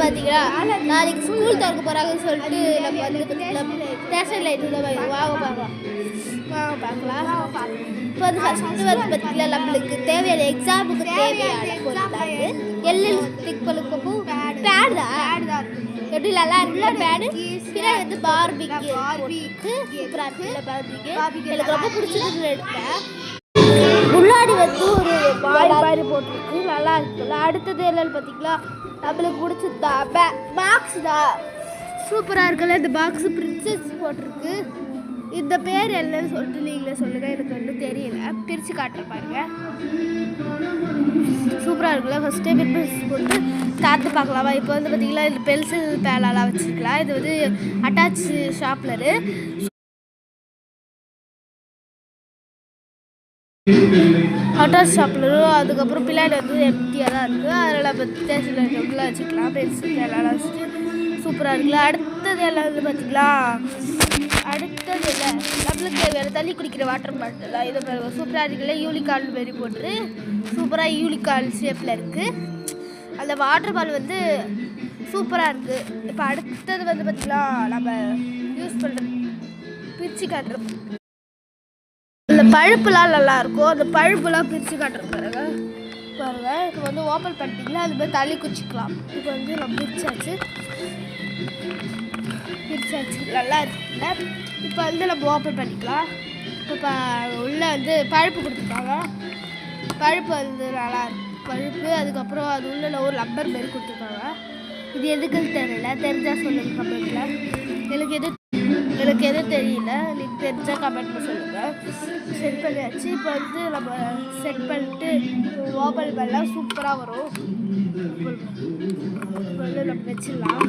பார்த்தீங்களா நாளைக்கு ஸ்கூல் திறக்க போகிறாங்கன்னு சொல்லிட்டு நம்ம வந்து ஸ்டேஷன் லைட்டு தான் வாங்க பார்க்கலாம் இப்போ வந்து ஃபஸ்ட்டு வந்து பார்த்தீங்களா நம்மளுக்கு தேவையான எக்ஸாமுக்கு தேவையான பொருள் எல்எல் ஸ்டிக் பண்ணுறப்போ பேடு தான் எப்படி நல்லா இருக்குல்ல பேடு பின்னாடி வந்து பார்பிக்கு சூப்பராக இருக்குல்ல பார்பிக்கு எனக்கு ரொம்ப பிடிச்சதுன்னு எடுத்தேன். முன்னாடி வந்து ஒரு பாய் மாதிரி போட்டிருக்கு நல்லா இருக்குல்ல. அடுத்தது என்னன்னு பார்த்தீங்களா நம்மளுக்கு பிடிச்சதா பாக்ஸ் தான் சூப்பராக இருக்குல்ல. இந்த பாக்ஸு பிரின்சஸ் போட்டிருக்கு. இந்த பேர் என்னன்னு சொல்லிட்டு நீங்களே சொல்லுங்கள், எனக்கு ஒன்றும் தெரியல. பிரித்து காட்டுற பாருங்க சூப்பராக இருக்குல்ல. ஃபஸ்ட்டே பிரின்சஸ் போட்டு தாத்து பார்க்கலாமா. இப்போ வந்து பார்த்தீங்களா இந்த பென்சில் பேனாலாம் வச்சுருக்கலாம். இது வந்து அட்டாச் ஷாப்லரு அட்டாச் ஷாப்லரும். அதுக்கப்புறம் பின்னாடி வந்து எம்டியாக தான் இருக்குது. அதில் நம்ம ஸ்டேஷன் லைட்டெல்லாம் வச்சுக்கலாம். பென்சில் பேனாலாம் வச்சுட்டு சூப்பராக இருக்குல்ல. அடுத்தது எல்லாம் வந்து பார்த்திங்களா அடுத்தது இல்லை நம்மளுக்கு தேவையான தண்ணி குடிக்கிற வாட்டர் பாட்டில் தான். இதை சூப்பராக இருக்குல்ல. யூனிகார்ன் மாரி போட்டு சூப்பராக யூனிகார்ன் ஷேப்பில் இருக்குது. அந்த வாட்டர் பால் வந்து சூப்பராக இருக்குது. இப்போ அடுத்தது வந்து பார்த்திங்களா நம்ம யூஸ் பண்ணுறது பிரித்து காட்டுறோம். இந்த பழுப்புலாம் நல்லாயிருக்கும். அந்த பழுப்புலாம் பிரித்து காட்டுறோம் பாருங்கள். இப்போ வந்து ஓப்பன் பண்ணிட்டீங்களா அது மாதிரி தள்ளி குச்சிக்கலாம். இப்போ வந்து நம்ம பிரிச்சாச்சு நல்லா இருக்குல்ல. இப்போ வந்து நம்ம ஓப்பன் பண்ணிக்கலாம். இப்போ உள்ளே வந்து பழுப்பு கொடுத்துருக்காங்க. பழுப்பு வந்து நல்லா இருக்கும் பழுப்பு. அதுக்கப்புறம் அது உள்ள ஒரு ரப்பர் மாரி கொடுத்துருக்காங்க. இது எதுக்குன்னு தெரியல, தெரிஞ்சால் சொல்லுங்கள் கமெண்ட்டில். எனக்கு எதுவும் தெரியல, எனக்கு தெரிஞ்சால் கமெண்ட்டில் சொல்லுங்கள். செட் பண்ணியாச்சு. இப்போ வந்து நம்ம செட் பண்ணிட்டு ஓப்பன் பண்ணலாம். சூப்பராக வரும். இப்போ வந்து நம்ம வச்சிடலாம்.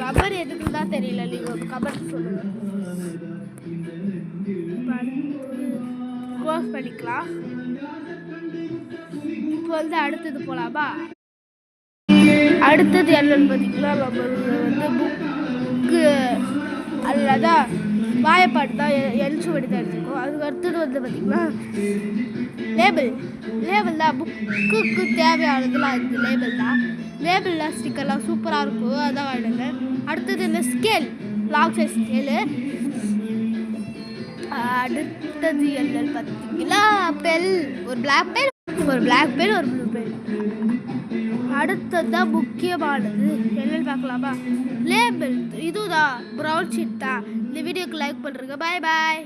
ரப்பர் எதுக்குன்னு தான் தெரியல, நீங்கள் ஒரு கமெண்ட் சொல்லுங்கள். க்ளோஸ் பண்ணிக்கலாம். இப்போ வந்து அடுத்தது போகலாமா. அடுத்தது என்னன்னு பார்த்தீங்கன்னா நம்ம வந்து புக்கு அதில் தான் வாயப்பாட்டு தான் எழுச்சி வடி தான் எடுத்துருக்கோம். அதுக்கு அடுத்தது வந்து பார்த்திங்கன்னா லேபிள் தான். புக்குக்கு தேவையானதுலாம் இருக்குது. லேபிள்லாம் ஸ்டிக்கர்லாம் சூப்பராக இருக்கும். அதான் வாங்கிடுங்க. அடுத்தது இந்த ஸ்கேல் லாங் சைஸ் ஸ்கேலு. அடுத்தது என்னன்னு பார்த்தீங்கன்னா பெல், ஒரு பிளாக் பென் ஒரு ப்ளூ பென். அடுத்தது தான் முக்கியமானது என்னன்னு பார்க்கலாமா. லேபிள் இதுதான் ப்ரௌன் ஷீட் தான். இந்த வீடியோக்கு லைக் பண்ணுறேங்க. பாய்.